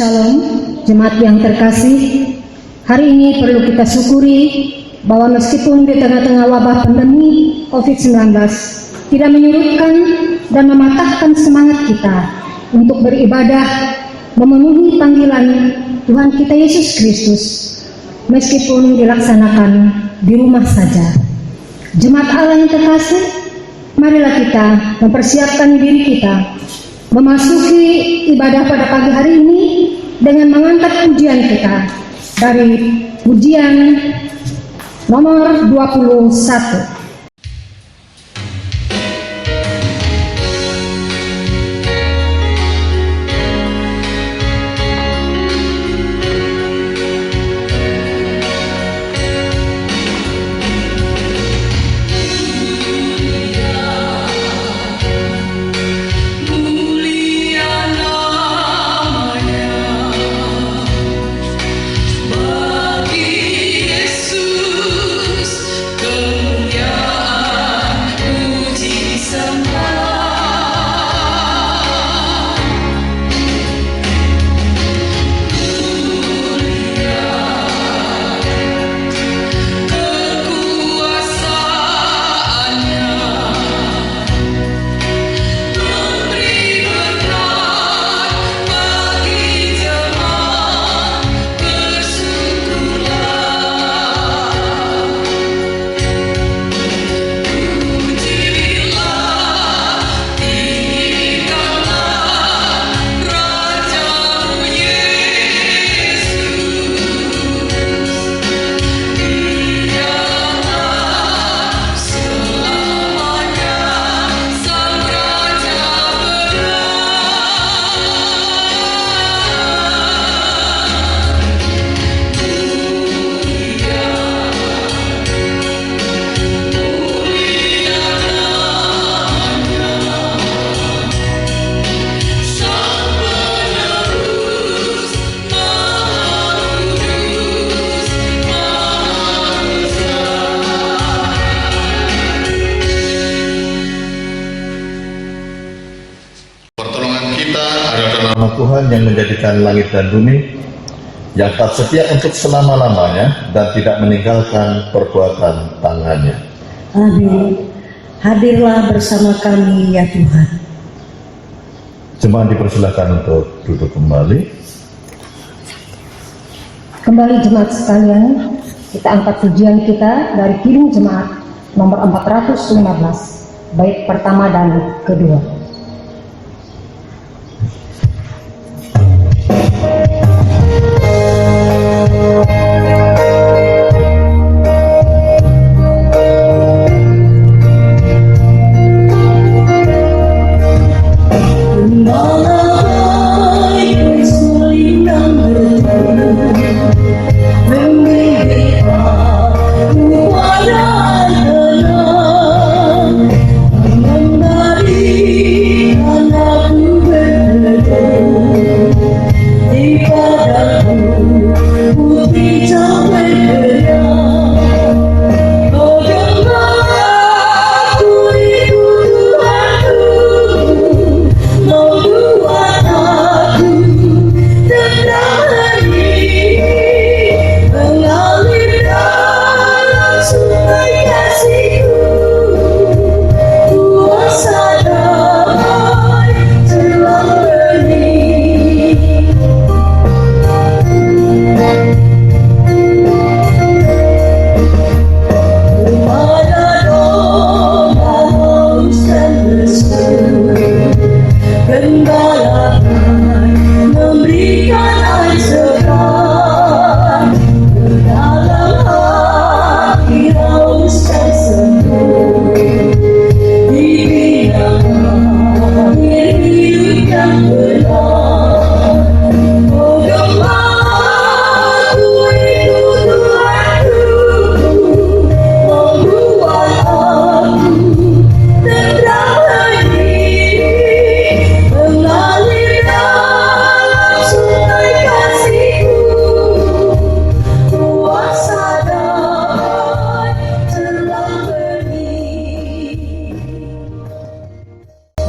Shalom, jemaat yang terkasih. Hari ini perlu kita syukuri bahwa meskipun di tengah-tengah wabah pandemi COVID-19 tidak menyurutkan dan mematahkan semangat kita untuk beribadah, memenuhi panggilan Tuhan kita Yesus Kristus, meskipun dilaksanakan di rumah saja. Jemaat Allah yang terkasih, marilah kita mempersiapkan diri kita memasuki ibadah pada pagi hari ini dengan mengangkat pujian kita dari pujian nomor 21. Tuhan yang menjadikan langit dan bumi, yang tak setia untuk selama-lamanya dan tidak meninggalkan perbuatan tangannya. Amin. Hadirlah bersama kami ya Tuhan. Jemaat dipersilakan untuk duduk kembali. Kembali jemaat sekalian, kita angkat pujian kita dari Kidung Jemaat nomor 415, bait pertama dan kedua.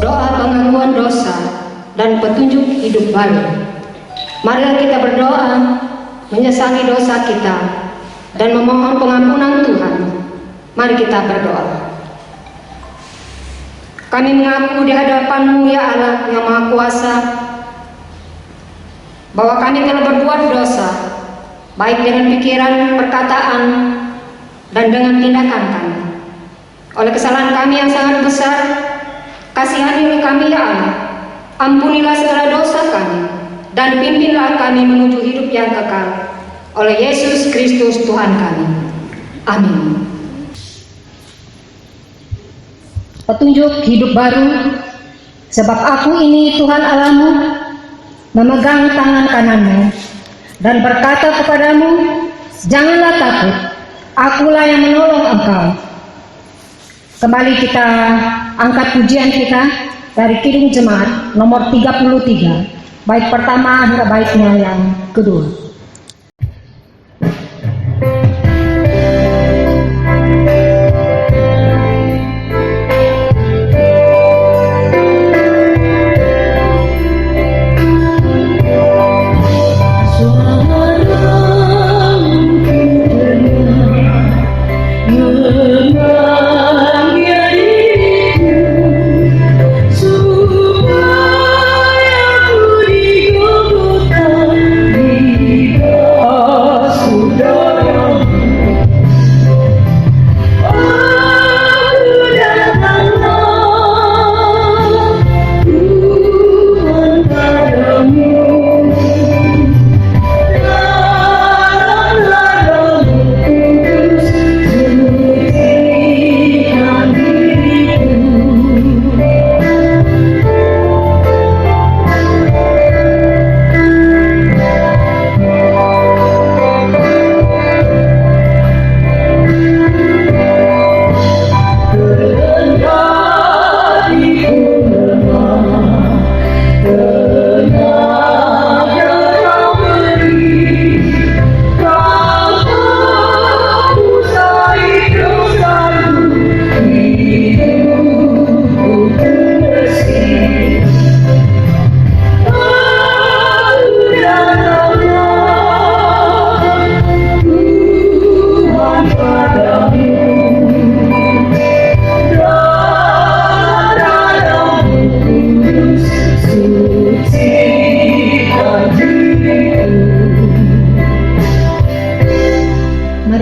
Doa pengakuan dosa dan petunjuk hidup baru. Marilah kita berdoa, menyesali dosa kita, dan memohon pengampunan Tuhan. Mari kita berdoa. Kami mengaku di hadapan-Mu ya Allah yang Maha Kuasa, bahwa kami telah berbuat dosa, baik dengan pikiran, perkataan, dan dengan tindakan kami. Oleh kesalahan kami yang sangat besar, kasihanilah kami ya Allah, ampunilah segala dosa kami, dan pimpinlah kami menuju hidup yang kekal. Oleh Yesus Kristus Tuhan kami. Amin. Petunjuk hidup baru, sebab aku ini Tuhan Allahmu, memegang tangan kananmu, dan berkata kepadamu, janganlah takut, akulah yang menolong engkau. Kembali kita angkat pujian kita dari Kidung Jemaat nomor 33, bait pertama hingga baitnya yang kedua.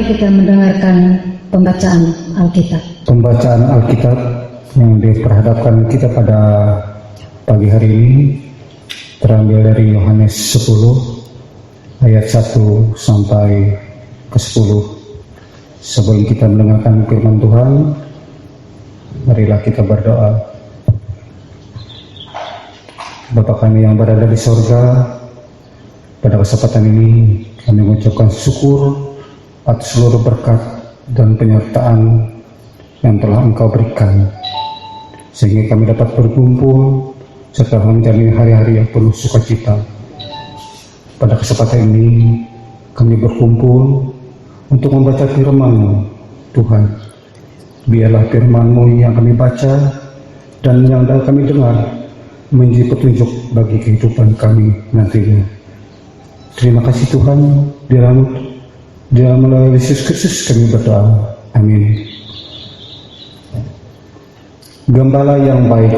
Kita mendengarkan pembacaan Alkitab. Pembacaan Alkitab yang diperhadapkan kita pada pagi hari ini terambil dari Yohanes 10 ayat 1 sampai ke 10. Sebelum kita mendengarkan firman Tuhan, marilah kita berdoa. Bapa kami yang berada di sorga, pada kesempatan ini kami mengucapkan syukur atas seluruh berkat dan penyertaan yang telah Engkau berikan, sehingga kami dapat berkumpul serta menjalani hari-hari yang penuh sukacita. Pada kesempatan ini kami berkumpul untuk membaca firman-Mu, Tuhan. Biarlah firman-Mu yang kami baca dan yang kami dengar menjadi petunjuk bagi kehidupan kami nantinya. Terima kasih Tuhan, di dalam nama Yesus Kristus kami berdoa. Amin. Gembala yang baik,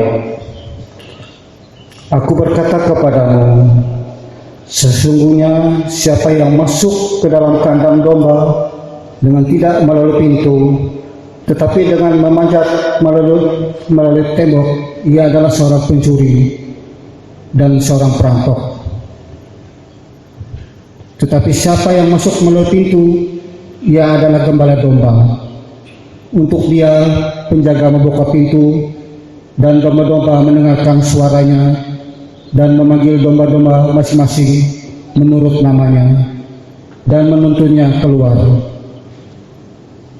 aku berkata kepadamu, sesungguhnya siapa yang masuk ke dalam kandang domba dengan tidak melalui pintu, tetapi dengan memanjat melalui tembok, ia adalah seorang pencuri dan seorang perampok. Tetapi siapa yang masuk melalui pintu, ia adalah gembala domba. Untuk dia, penjaga membuka pintu, dan domba-domba mendengarkan suaranya, dan memanggil domba-domba masing-masing menurut namanya, dan menuntunnya keluar.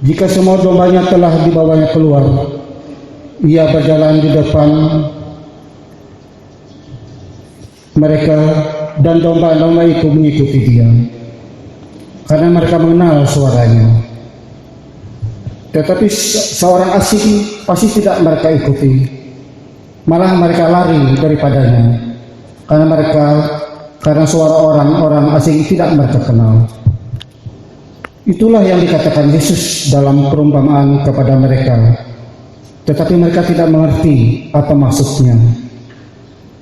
Jika semua dombanya telah dibawanya keluar, ia berjalan di depan mereka, dan domba-domba itu mengikuti dia, karena mereka mengenal suaranya. Tetapi seorang asing pasti tidak mereka ikuti, malah mereka lari daripadanya, karena mereka karena suara orang-orang asing tidak mereka kenal. Itulah yang dikatakan Yesus dalam perumpamaan kepada mereka, tetapi mereka tidak mengerti apa maksudnya.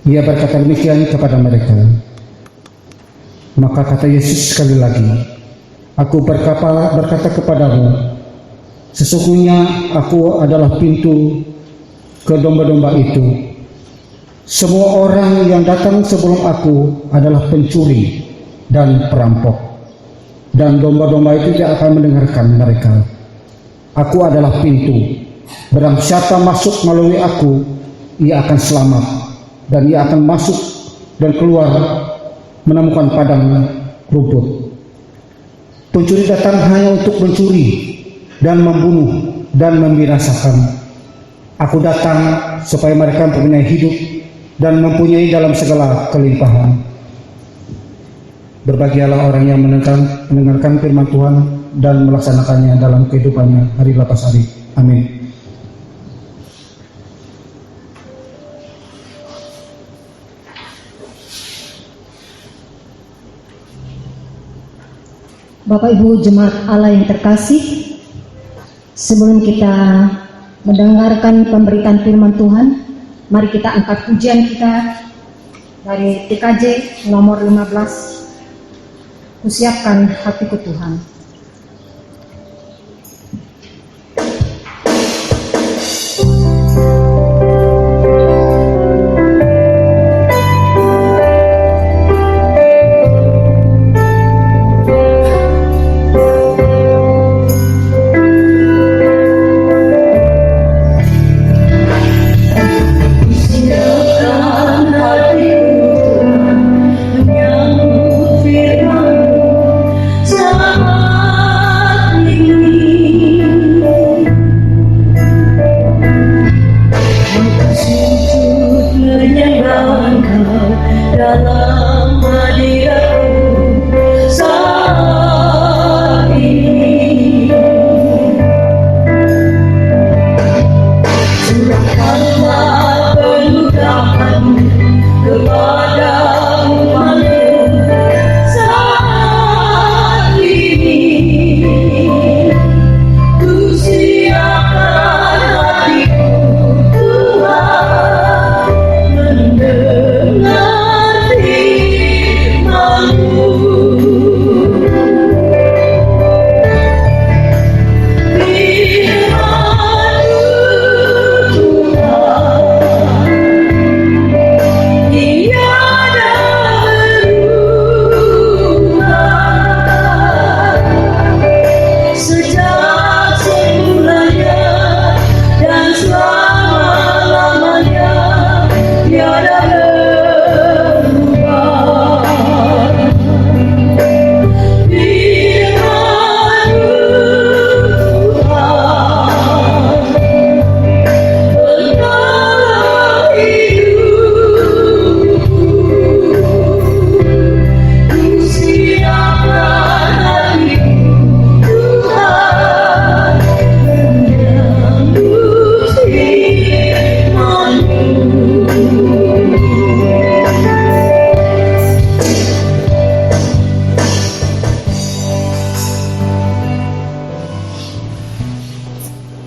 Ia berkata demikian kepada mereka. Maka kata Yesus sekali lagi, Aku berkata kepadamu, sesungguhnya aku adalah pintu ke domba-domba itu. Semua orang yang datang sebelum aku adalah pencuri dan perampok, dan domba-domba itu tidak akan mendengarkan mereka. Aku adalah pintu. Barang siapa masuk melalui aku, ia akan selamat, dan ia akan masuk dan keluar menemukan padang rumput. Pencuri datang hanya untuk mencuri dan membunuh dan membinasakan. Aku datang supaya mereka mempunyai hidup dan mempunyai dalam segala kelimpahan. Berbahagialah orang yang mendengarkan firman Tuhan dan melaksanakannya dalam kehidupannya hari lepas hari. Amin. Bapak Ibu Jemaat Allah yang terkasih, sebelum kita mendengarkan pemberitaan firman Tuhan, mari kita angkat pujian kita dari TKJ nomor 15, Kusiapkan Hatiku Tuhan.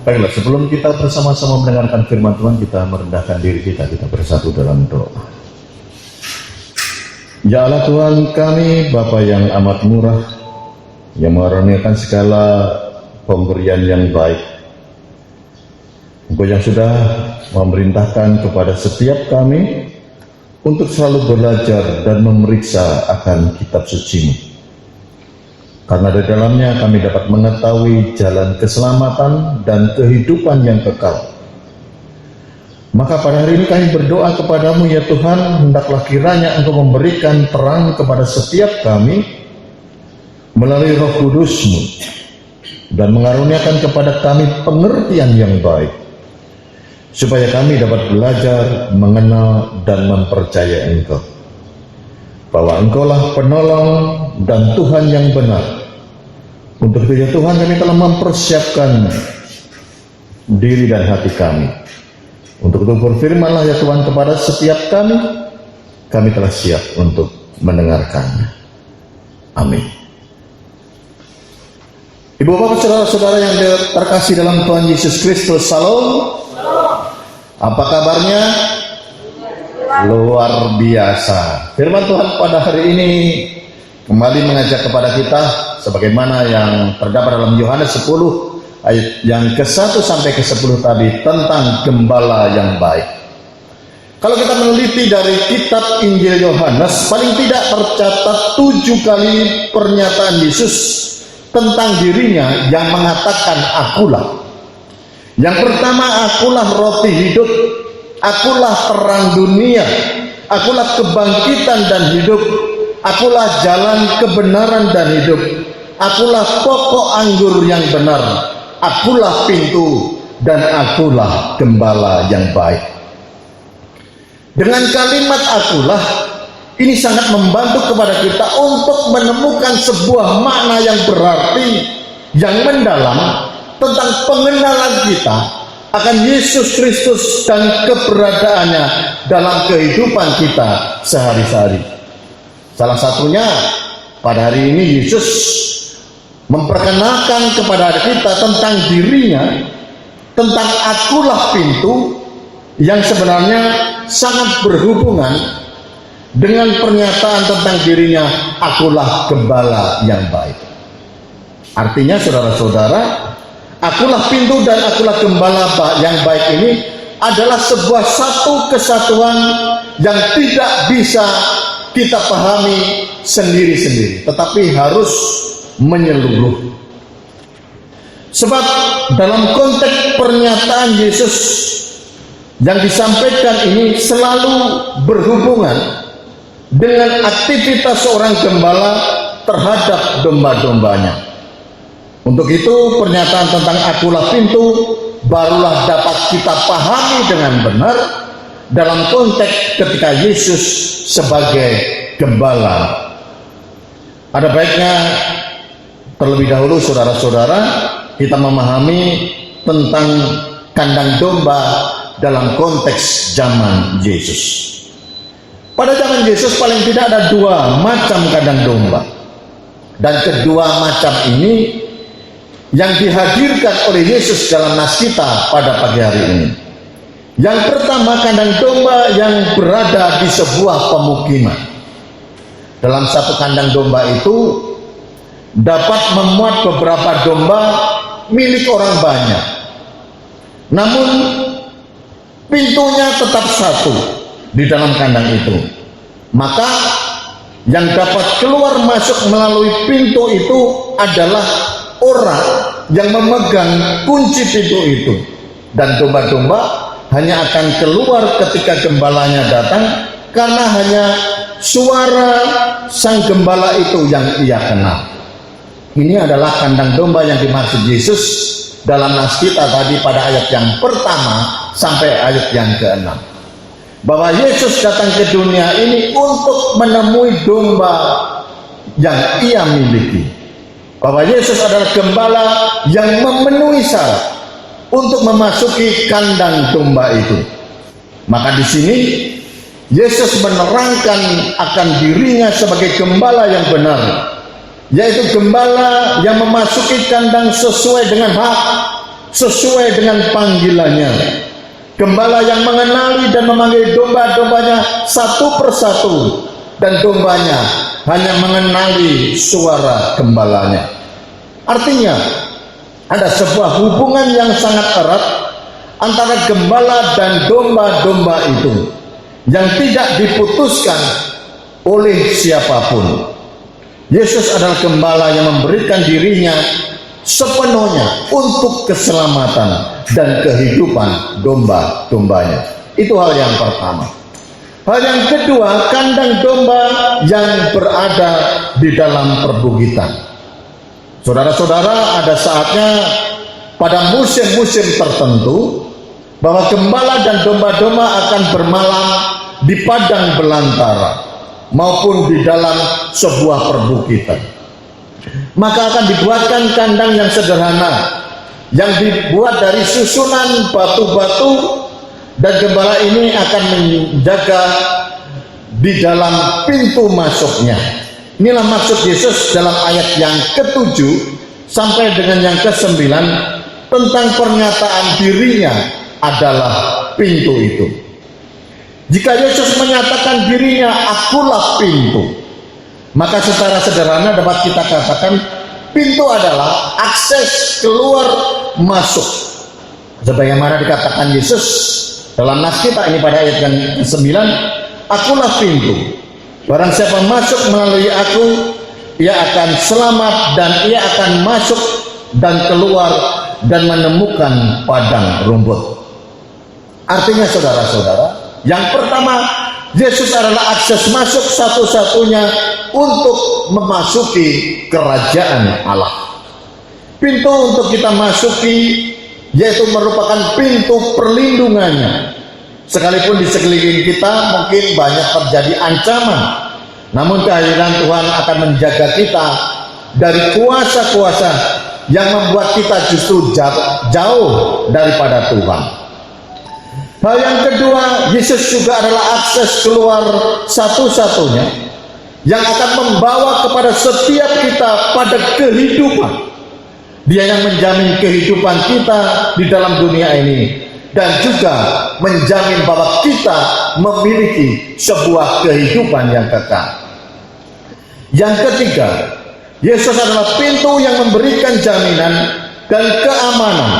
Baiklah, sebelum kita bersama-sama mendengarkan firman Tuhan, kita merendahkan diri kita bersatu dalam doa. Ya Allah Tuhan kami, Bapa yang amat murah, yang mengaruniakan segala pemberian yang baik. Engkau yang sudah memerintahkan kepada setiap kami untuk selalu belajar dan memeriksa akan kitab suci-Mu. Karena di dalamnya kami dapat mengetahui jalan keselamatan dan kehidupan yang kekal. Maka pada hari ini kami berdoa kepadamu ya Tuhan, hendaklah kiranya Engkau memberikan terang kepada setiap kami melalui Roh Kudus-Mu dan mengaruniakan kepada kami pengertian yang baik, supaya kami dapat belajar, mengenal dan mempercayai Engkau, bahwa Engkaulah penolong dan Tuhan yang benar. Untuk itu ya Tuhan, kami telah mempersiapkan diri dan hati kami. Untuk itu berfirmanlah ya Tuhan kepada setiap kami telah siap untuk mendengarkannya. Amin. Ibu bapak saudara-saudara yang terkasih dalam Tuhan Yesus Kristus, salam. Apa kabarnya? Luar biasa. Firman Tuhan pada hari ini kembali mengajak kepada kita sebagaimana yang terdapat dalam Yohanes 10 ayat yang ke-1 sampai ke-10 tadi tentang gembala yang baik. Kalau kita meneliti dari kitab Injil Yohanes, paling tidak tercatat 7 kali pernyataan Yesus tentang dirinya yang mengatakan akulah. Yang pertama, akulah roti hidup, akulah terang dunia, akulah kebangkitan dan hidup, akulah jalan kebenaran dan hidup, akulah pokok anggur yang benar, akulah pintu, dan akulah gembala yang baik. Dengan kalimat akulah, ini sangat membantu kepada kita untuk menemukan sebuah makna yang berarti, yang mendalam tentang pengenalan kita akan Yesus Kristus dan keberadaannya dalam kehidupan kita sehari-hari. Salah satunya pada hari ini Yesus memperkenalkan kepada kita tentang dirinya, tentang akulah pintu, yang sebenarnya sangat berhubungan dengan pernyataan tentang dirinya, akulah gembala yang baik. Artinya saudara-saudara, akulah pintu dan akulah gembala yang baik ini adalah sebuah satu kesatuan yang tidak bisa kita pahami sendiri-sendiri, tetapi harus menyeluruh. Sebab dalam konteks pernyataan Yesus yang disampaikan ini selalu berhubungan dengan aktivitas seorang gembala terhadap domba-dombanya. Untuk itu pernyataan tentang akulah pintu barulah dapat kita pahami dengan benar dalam konteks ketika Yesus sebagai gembala. Ada baiknya terlebih dahulu saudara-saudara kita memahami tentang kandang domba dalam konteks zaman Yesus. Pada zaman Yesus paling tidak ada 2 macam kandang domba, dan kedua macam ini yang dihadirkan oleh Yesus dalam nas kita pada pagi hari ini. Yang pertama, kandang domba yang berada di sebuah pemukiman. Dalam satu kandang domba itu dapat memuat beberapa domba milik orang banyak, namun pintunya tetap satu di dalam kandang itu. Maka yang dapat keluar masuk melalui pintu itu adalah orang yang memegang kunci pintu itu, dan domba-domba hanya akan keluar ketika gembalanya datang, karena hanya suara sang gembala itu yang ia kenal. Ini adalah kandang domba yang dimaksud Yesus dalam nas kita tadi pada ayat yang pertama sampai ayat yang ke-6, bahwa Yesus datang ke dunia ini untuk menemui domba yang ia miliki, bahwa Yesus adalah gembala yang memenuhi syarat untuk memasuki kandang domba itu. Maka di sini Yesus menerangkan akan dirinya sebagai gembala yang benar, yaitu gembala yang memasuki kandang sesuai dengan hak, sesuai dengan panggilannya. Gembala yang mengenali dan memanggil domba-dombanya satu persatu, dan dombanya hanya mengenali suara gembalanya. Artinya ada sebuah hubungan yang sangat erat antara gembala dan domba-domba itu yang tidak diputuskan oleh siapapun. Yesus adalah gembala yang memberikan dirinya sepenuhnya untuk keselamatan dan kehidupan domba-dombanya. Itu hal yang pertama. Hal yang kedua, kandang domba yang berada di dalam perbukitan. Saudara-saudara, ada saatnya pada musim-musim tertentu bahwa gembala dan domba-domba akan bermalam di padang belantara maupun di dalam sebuah perbukitan. Maka akan dibuatkan kandang yang sederhana yang dibuat dari susunan batu-batu, dan gembala ini akan menjaga di dalam pintu masuknya. Inilah maksud Yesus dalam ayat yang ke-7 sampai dengan yang ke-9 tentang pernyataan dirinya adalah pintu itu. Jika Yesus menyatakan dirinya akulah pintu, maka secara sederhana dapat kita katakan pintu adalah akses keluar masuk. Sebagaimana dikatakan Yesus dalam nas kita ini pada ayat yang ke-9, akulah pintu. Barang siapa masuk melalui aku, ia akan selamat dan ia akan masuk dan keluar dan menemukan padang rumput. Artinya saudara-saudara, yang pertama, Yesus adalah akses masuk satu-satunya untuk memasuki kerajaan Allah. Pintu untuk kita masuki yaitu merupakan pintu perlindungannya. Sekalipun di sekeliling kita mungkin banyak terjadi ancaman, namun kehadiran Tuhan akan menjaga kita dari kuasa-kuasa yang membuat kita justru jauh daripada Tuhan. Hal yang kedua, Yesus juga adalah akses keluar satu-satunya yang akan membawa kepada setiap kita pada kehidupan. Dia yang menjamin kehidupan kita di dalam dunia ini dan juga menjamin bahwa kita memiliki sebuah kehidupan yang kekal. Yang ketiga, Yesus adalah pintu yang memberikan jaminan dan keamanan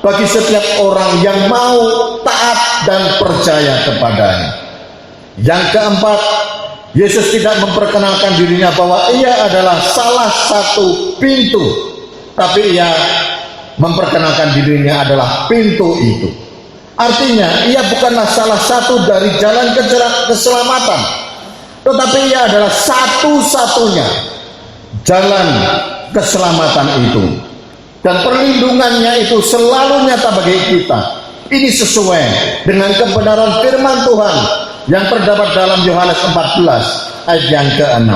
bagi setiap orang yang mau taat dan percaya kepadanya. Yang keempat, Yesus tidak memperkenalkan dirinya bahwa ia adalah salah satu pintu, tapi ia memperkenalkan dirinya adalah pintu itu. Artinya ia bukanlah salah satu dari jalan keselamatan, tetapi ia adalah satu-satunya jalan keselamatan itu. Dan perlindungannya itu selalu nyata bagi kita. Ini sesuai dengan kebenaran firman Tuhan yang terdapat dalam Yohanes 14 ayat yang ke-6.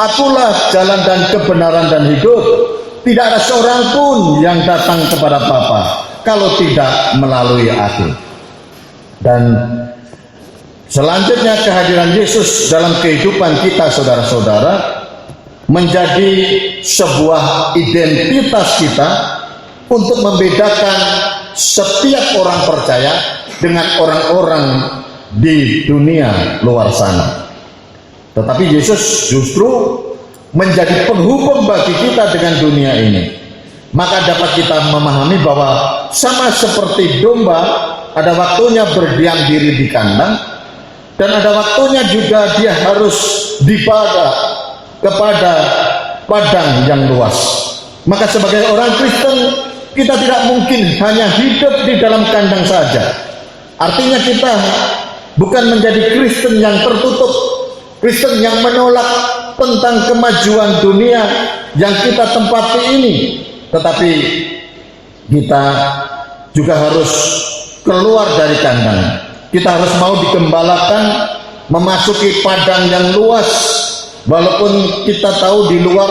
Akulah jalan dan kebenaran dan hidup. Tidak ada seorang pun yang datang kepada Bapa kalau tidak melalui aku. Dan selanjutnya kehadiran Yesus dalam kehidupan kita saudara-saudara menjadi sebuah identitas kita untuk membedakan setiap orang percaya dengan orang-orang di dunia luar sana. Tetapi Yesus justru menjadi penghubung bagi kita dengan dunia ini. Maka dapat kita memahami bahwa sama seperti domba, ada waktunya berdiam diri di kandang dan ada waktunya juga dia harus dibawa kepada padang yang luas. Maka sebagai orang Kristen, kita tidak mungkin hanya hidup di dalam kandang saja. Artinya kita bukan menjadi Kristen yang tertutup, Kristen yang menolak tentang kemajuan dunia yang kita tempati ini, tetapi kita juga harus keluar dari kandang. Kita harus mau digembalakan, memasuki padang yang luas. Walaupun kita tahu di luar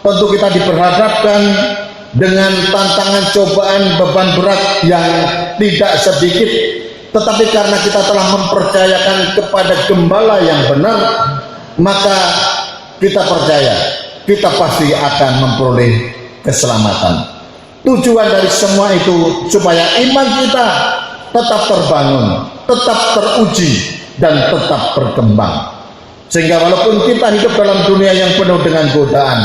tentu kita diperhadapkan dengan tantangan, cobaan, beban berat yang tidak sedikit, tetapi karena kita telah mempercayakan kepada gembala yang benar, maka kita percaya kita pasti akan memperoleh keselamatan. Tujuan dari semua itu supaya iman kita tetap terbangun, tetap teruji, dan tetap berkembang. Sehingga walaupun kita hidup dalam dunia yang penuh dengan godaan,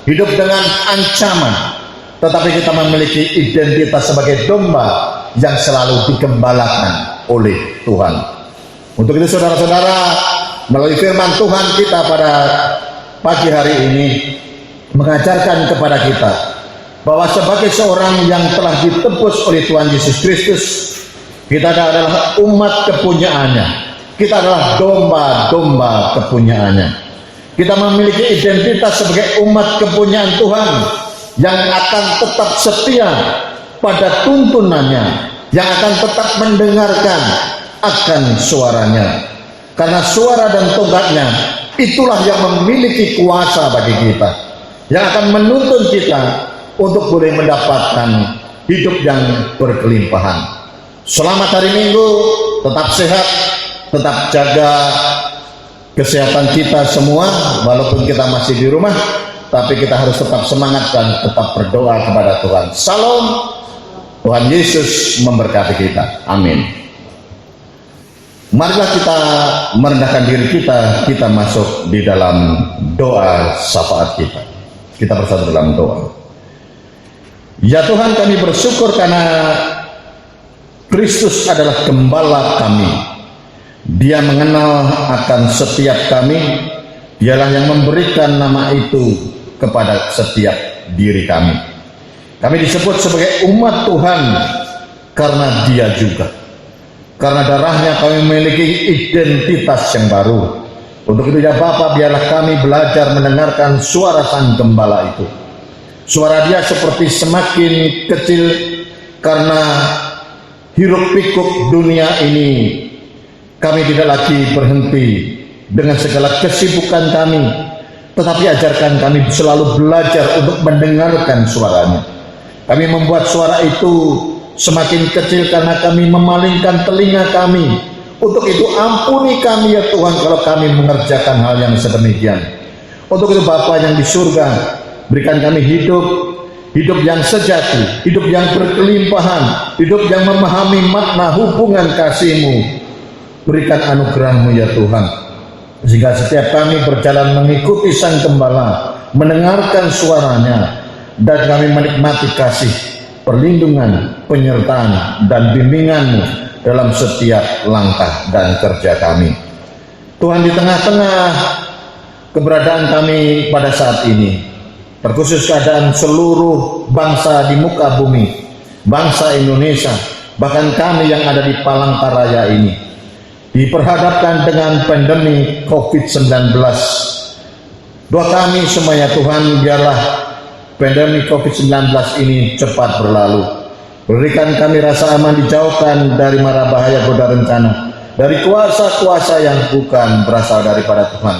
hidup dengan ancaman, tetapi kita memiliki identitas sebagai domba yang selalu digembalakan oleh Tuhan. Untuk itu saudara-saudara, melalui firman Tuhan kita pada pagi hari ini mengajarkan kepada kita bahwa sebagai seorang yang telah ditebus oleh Tuhan Yesus Kristus, kita adalah umat kepunyaannya. Kita adalah domba-domba kepunyaannya. Kita memiliki identitas sebagai umat kepunyaan Tuhan yang akan tetap setia pada tuntunannya, yang akan tetap mendengarkan akan suaranya. Karena suara dan tongkatnya itulah yang memiliki kuasa bagi kita, yang akan menuntun kita untuk boleh mendapatkan hidup yang berkelimpahan. Selamat hari Minggu, tetap sehat, tetap jaga kesehatan kita semua, walaupun kita masih di rumah, tapi kita harus tetap semangat dan tetap berdoa kepada Tuhan. Salam, Tuhan Yesus memberkati kita. Amin. Marilah kita merendahkan diri kita masuk di dalam doa syafaat kita. Kita bersatu dalam doa. Ya Tuhan, kami bersyukur karena Kristus adalah gembala kami. Dia mengenal akan setiap kami. Dialah yang memberikan nama itu kepada setiap diri kami. Kami disebut sebagai umat Tuhan karena Dia juga. Karena darahnya kami memiliki identitas yang baru. Untuk itu ya Bapa, biarlah kami belajar mendengarkan suara Sang Gembala itu. Suara Dia seperti semakin kecil karena hiruk pikuk dunia ini. Kami tidak lagi berhenti dengan segala kesibukan kami, tetapi ajarkan kami selalu belajar untuk mendengarkan suaranya. Kami membuat suara itu semakin kecil karena kami memalingkan telinga kami. Untuk itu ampuni kami ya Tuhan kalau kami mengerjakan hal yang sedemikian. Untuk itu Bapa yang di surga, berikan kami hidup yang sejati, hidup yang berkelimpahan, hidup yang memahami makna hubungan kasih-Mu. Berikan anugerah-Mu ya Tuhan, sehingga setiap kami berjalan mengikuti Sang Gembala, mendengarkan suaranya, dan kami menikmati kasih, perlindungan, penyertaan, dan bimbingan-Mu dalam setiap langkah dan kerja kami. Tuhan, di tengah-tengah keberadaan kami pada saat ini, terkhusus keadaan seluruh bangsa di muka bumi, bangsa Indonesia, bahkan kami yang ada di Palangkaraya ini, diperhadapkan dengan pandemi COVID-19. Doa kami semuanya Tuhan, biarlah pandemi COVID-19 ini cepat berlalu. Berikan kami rasa aman, dijauhkan dari mara bahaya goda rencana, dari kuasa-kuasa yang bukan berasal daripada Tuhan.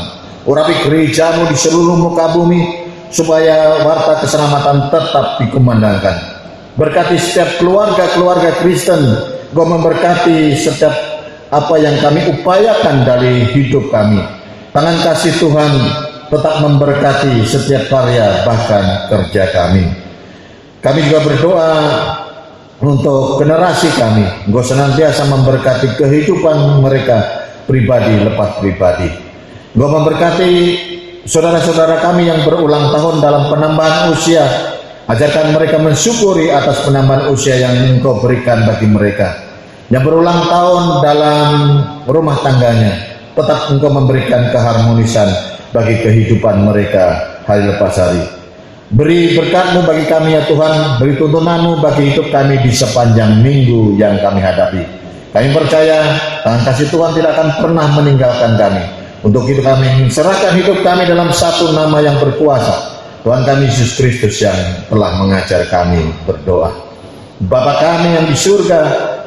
Urapi gereja-Mu di seluruh muka bumi, supaya warta keselamatan tetap dikumandangkan. Berkati setiap keluarga-keluarga Kristen. Engkau memberkati setiap apa yang kami upayakan dari hidup kami. Tangan kasih Tuhan tetap memberkati setiap karya bahkan kerja kami. Kami juga berdoa untuk generasi kami. Engkau senantiasa memberkati kehidupan mereka pribadi lepas pribadi. Engkau memberkati saudara-saudara kami yang berulang tahun dalam penambahan usia. Ajarkan mereka mensyukuri atas penambahan usia yang Engkau berikan bagi mereka. Yang berulang tahun dalam rumah tangganya, tetap Engkau memberikan keharmonisan bagi kehidupan mereka hari lepas hari. Beri berkat-Mu bagi kami ya Tuhan, beri tuntunan-Mu bagi hidup kami di sepanjang minggu yang kami hadapi. Kami percaya tangan kasih Tuhan tidak akan pernah meninggalkan kami. Untuk itu kami serahkan hidup kami dalam satu nama yang berkuasa, Tuhan kami Yesus Kristus yang telah mengajar kami berdoa. Bapa kami yang di surga,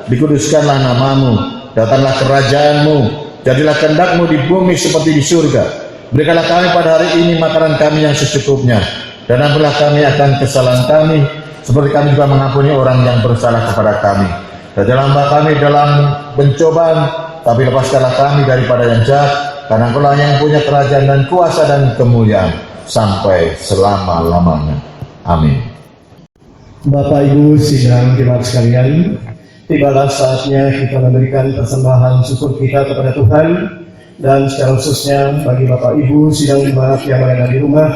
dikuduskanlah nama-Mu, datanglah kerajaan-Mu, jadilah kehendak-Mu di bumi seperti di surga. Berikanlah kami pada hari ini makanan kami yang secukupnya, dan ampunilah kami akan kesalahan kami, seperti kami juga mengampuni orang yang bersalah kepada kami. Dan janganlah kami dalam pencobaan, tapi lepaskanlah kami daripada yang jahat, karena Engkau yang punya kerajaan dan kuasa dan kemuliaan sampai selama-lamanya. Amin. Bapak Ibu sidang jemaat sekalian, tibalah saatnya kita memberikan persembahan syukur kita kepada Tuhan, dan secara khususnya bagi Bapak Ibu sidang jemaat yang berada di rumah,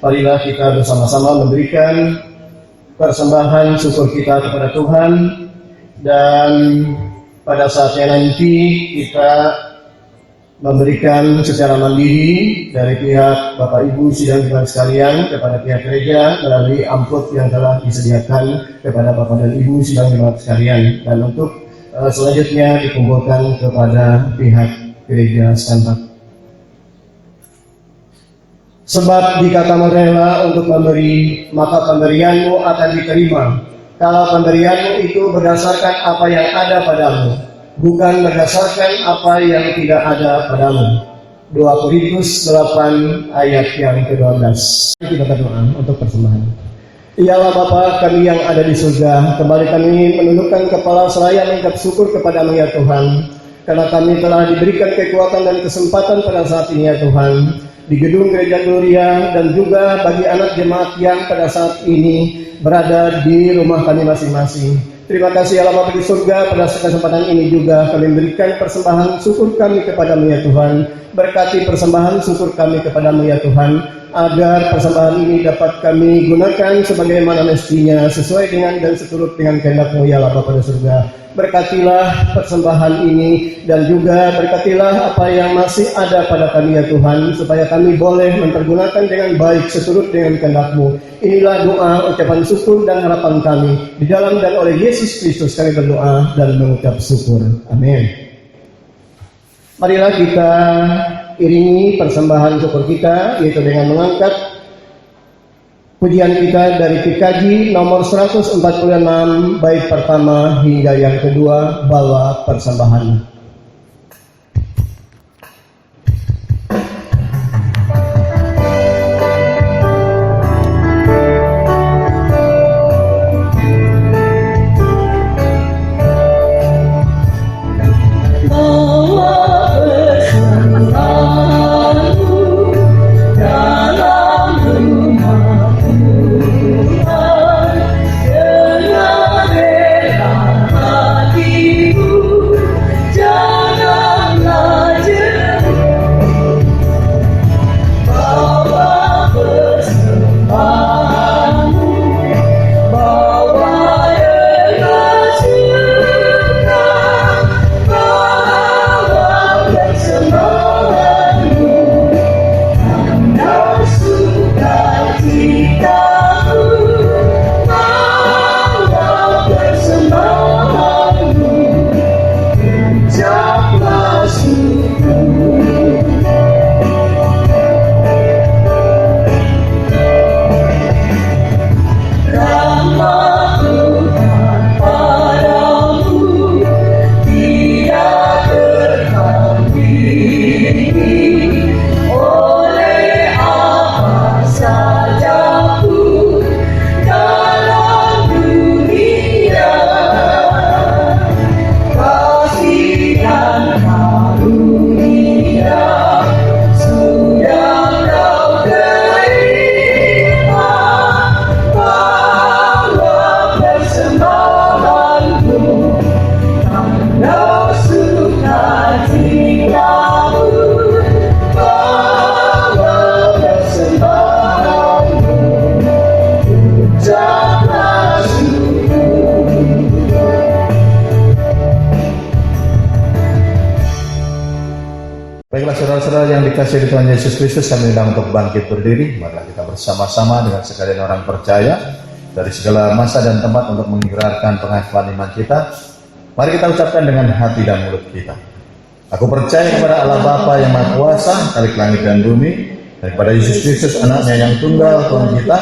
marilah kita bersama-sama memberikan persembahan syukur kita kepada Tuhan. Dan pada saatnya nanti kita memberikan secara mandiri dari pihak Bapak Ibu sidang jemaat sekalian kepada pihak gereja melalui amplop yang telah disediakan kepada Bapak dan Ibu sidang jemaat sekalian, dan untuk selanjutnya dikumpulkan kepada pihak gereja setempat. Sebab jika kamu rela untuk memberi, maka pemberianmu akan diterima. Kalau pemberianmu itu berdasarkan apa yang ada padamu, bukan berdasarkan apa yang tidak ada padamu. 2 Korintus 8 ayat yang ke-12. Kita berdoa untuk persembahan. Ialah Bapa kami yang ada di surga, kembali kami menundukkan kepala seraya mengucap syukur kepada-Mu ya Tuhan, karena kami telah diberikan kekuatan dan kesempatan pada saat ini ya Tuhan, di gedung Gereja Gloria dan juga bagi anak jemaat yang pada saat ini berada di rumah kami masing-masing. Terima kasih Allah Bapa di surga, pada kesempatan ini juga kami memberikan persembahan syukur kami kepadamu ya Tuhan. Berkati persembahan syukur kami kepadamu ya Tuhan, agar persembahan ini dapat kami gunakan sebagaimana mestinya, sesuai dengan dan seturut dengan kehendak-Mu ya Allah Bapa di surga. Berkatilah persembahan ini dan juga berkatilah apa yang masih ada pada kami ya Tuhan, supaya kami boleh mempergunakan dengan baik seturut dengan kehendak-Mu. Inilah doa, ucapan syukur dan harapan kami. Di dalam dan oleh Yesus Kristus kami berdoa dan mengucap syukur. Amin. Marilah kita iringi persembahan syukur kita, yaitu dengan mengangkat pujian kita dari PKJ nomor 146, bait pertama hingga yang kedua, bawa persembahan. Baiklah saudara-saudara yang dikasihi Tuhan Yesus Kristus, kami undang untuk bangkit berdiri. Marilah kita bersama-sama dengan sekalian orang percaya dari segala masa dan tempat untuk mengikrarkan pengakuan iman kita. Mari kita ucapkan dengan hati dan mulut kita. Aku percaya kepada Allah Bapa yang Maha Kuasa, Khalik langit dan bumi, dan kepada Yesus Kristus anaknya yang tunggal Tuhan kita,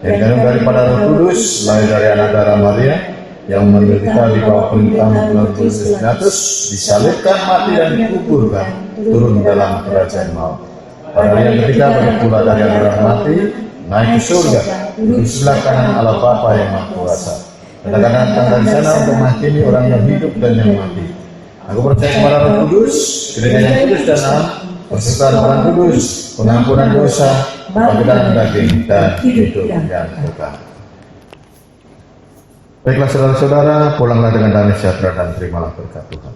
yang dikandung daripada Roh Kudus, lahir dari anak darah Maria, yang menderita di bawah perintah Pilatus, disalibkan, mati dan dikuburkan, turun dalam kerajaan maut. Pada hari yang ketiga bangkit pula dari antara mati, naik ke surga, duduk sebelah kanan Allah Bapa yang Maha Kuasa. Dan akan datang dari sana untuk menghakimi orang yang hidup dan yang mati. Aku percaya kepada Roh Kudus, gereja yang kudus dan am, persekutuan orang kudus, pengampunan dosa, kebangkitan daging dan hidup yang kekal. Baiklah saudara-saudara, pulanglah dengan damai sejahtera dan terimalah berkat Tuhan.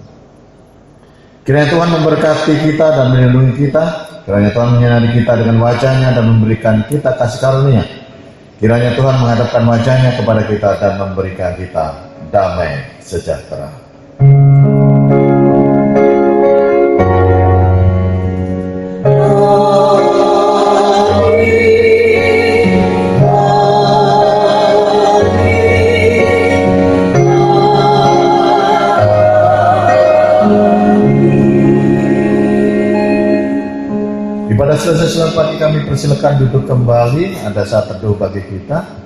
Kiranya Tuhan memberkati kita dan melindungi kita. Kiranya Tuhan menyinari kita dengan wajah-Nya dan memberikan kita kasih karunia. Kiranya Tuhan menghadapkan wajah-Nya kepada kita dan memberikan kita damai sejahtera. Pada selesai sholat pagi kami persilakan duduk kembali, ada saat teduh bagi kita.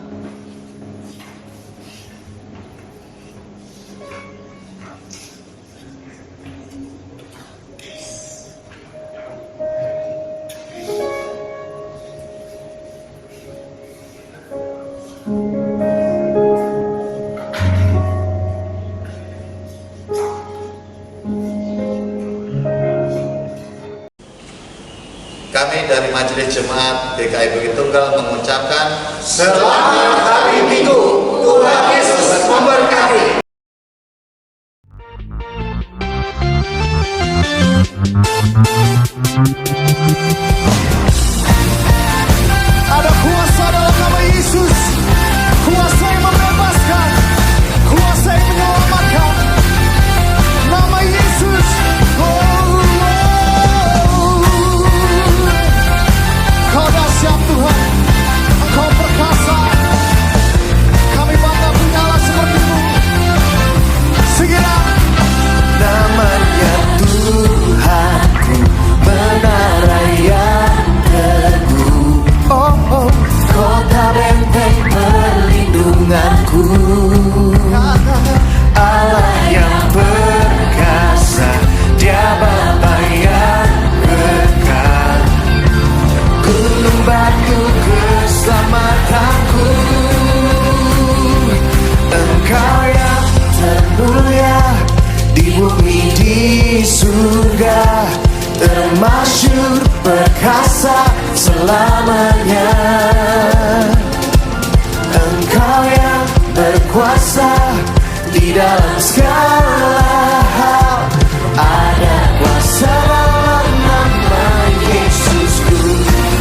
dari Majelis Jemaat GKI Bukit Tunggal mengucapkan selamat hari Minggu. Tuhan Yesus memberkati. Ada kuasa dalam nama Yesus, kuasa yang membebaskan, kuasa yang menyelamatkan. Nama Yesus. Kau dahsyat Tuhan, Engkau perkasa. Kami bangga punya Allah seperti-Mu. Segera namanya Tuhanku, menara yang teguh. Oh, kota benteng perlindunganku, Allah yang perkasa, Dia Bapa yang kekal, gunung batu keselamatanku. Engkau yang termulia di bumi di surga, termasyhur perkasa selamanya. Engkau yang berkuasa di dalam segala hal, ada kuasa dalam nama Yesusku.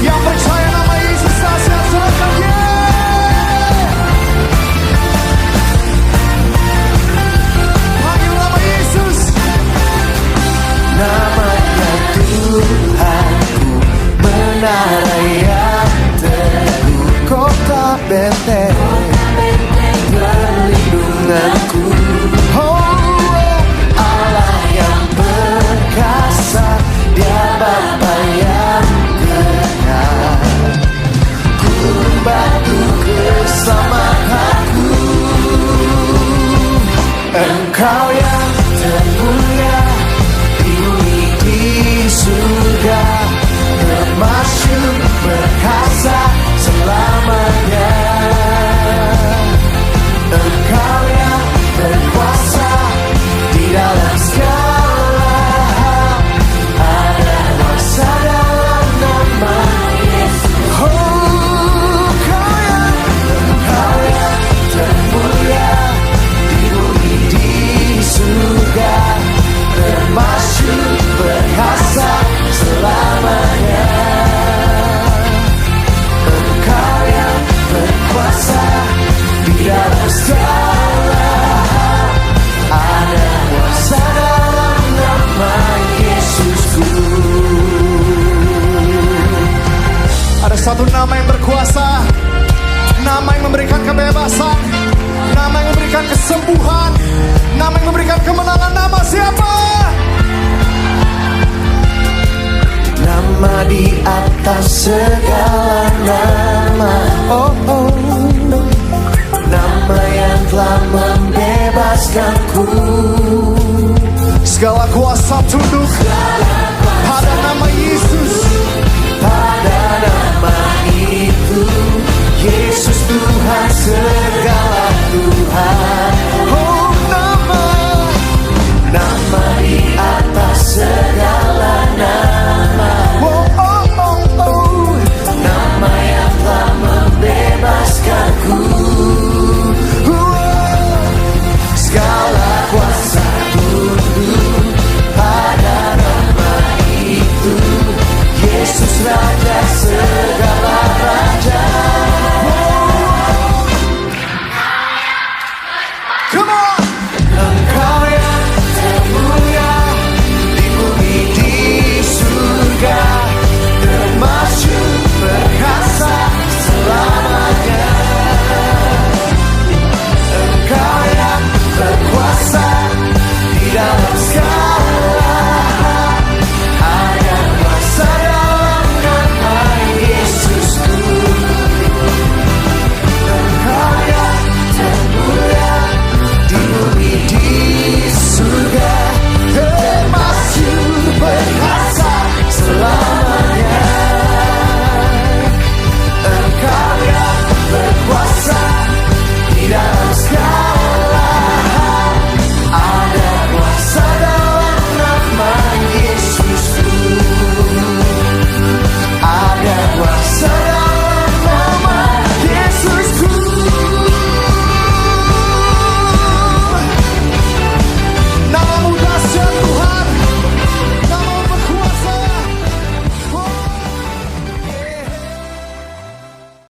Yang percaya nama Yesus dahsyat, silakan panggil nama Yesus. Namanya Tuhanku, menara yang teguh, kota benteng perlindunganku. Oh, Allah yang perkasa, Dia Bapa yang kekal, gunung batu keselamatanku. Engkau yang termulia di bumi di surga, termasyhur perkasa selamanya. Engkau yang berkuasa di dalam segala hal, ada kuasa dalam nama Yesus. Oh, Engkau yang termulia di bumi di surga, termasyhur perkasa selamanya. Engkau yang berkuasa di dalam segala hal, ada kuasa dalam nama Yesusku. Ada satu nama yang berkuasa, nama yang memberikan kebebasan, nama yang memberikan kesembuhan, nama yang memberikan kemenangan. Nama siapa? Nama di atas segala nama. Oh, oh. Nama yang telah membebaskanku. Segala kuasa tunduk pada nama Yesus. Pada nama itu Yesus Tuhan.